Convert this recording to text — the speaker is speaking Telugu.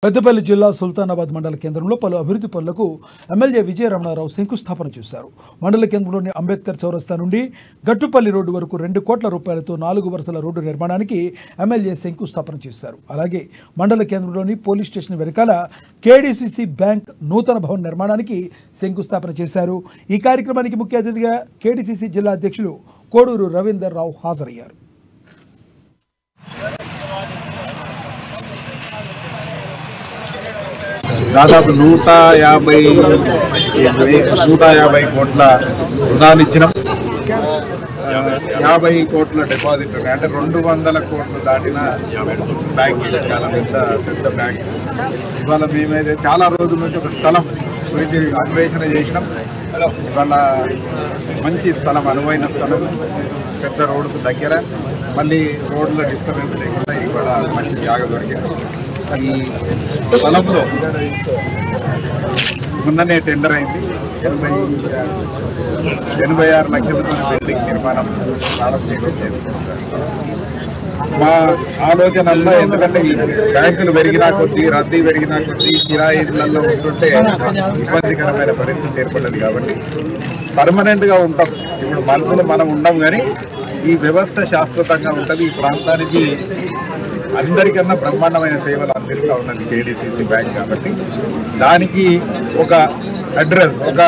పెద్దపల్లి జిల్లా సుల్తానాబాద్ మండల కేంద్రంలో పలు అభివృద్ధి పనులకు ఎమ్మెల్యే విజయ రమణారావు శంకుస్థాపన చేశారు. మండల కేంద్రంలోని అంబేద్కర్ చౌరస్తా నుండి గట్టుపల్లి రోడ్డు వరకు 2 కోట్ల రూపాయలతో 4 వరుసల రోడ్డు నిర్మాణానికి ఎమ్మెల్యే శంకుస్థాపన చేశారు. అలాగే మండల కేంద్రంలోని పోలీస్ స్టేషన్ వెనకాల కేడీసీసీ బ్యాంక్ నూతన భవన నిర్మాణానికి శంకుస్థాపన చేశారు. ఈ కార్యక్రమానికి ముఖ్య అతిథిగా కేడీసీసీ జిల్లా అధ్యక్షులు కోడూరు రవీందర్ రావు హాజరయ్యారు. దాదాపు 150 కోట్ల రుణాలు ఇచ్చినాం. 50 కోట్ల డిపాజిట్ అంటే 200 కోట్లు దాటిన బ్యాంక్. చాలా పెద్ద బ్యాంక్. ఇవాళ మేమైతే చాలా రోజుల నుంచి ఒక స్థలం గురించి అన్వేషణ చేసినాం. ఇవాళ మంచి స్థలం, అనువైన స్థలం, పెద్ద రోడ్డుకు దగ్గర, మళ్ళీ రోడ్ల డిస్టర్బెన్స్ లేకుండా ఇవాళ మంచి జాగా దొరికింది. ఈ స్థలంలో మొన్ననే టెండర్ అయింది. 86 లక్షలతో బిల్డింగ్ నిర్మాణం ప్రారంభించారు. మా ఆలోచనల్లో ఎందుకంటే ఈ బ్యాంకులు పెరిగినా కొద్దీ, రద్దీ పెరిగినా కొద్దీ, కిరాయిలలో ఉంటుంటే ఇబ్బందికరమైన పరిస్థితి ఏర్పడ్డది. కాబట్టి పర్మనెంట్గా ఉంటాం. ఇప్పుడు మనసులో మనం ఉండం, కానీ ఈ వ్యవస్థ శాశ్వతంగా ఉంటుంది. ఈ ప్రాంతానికి అందరికన్నా బ్రహ్మాండమైన సేవలు అందిస్తూ ఉన్నది కేడీసీసీ బ్యాంక్. కాబట్టి దానికి ఒక అడ్రస్, ఒక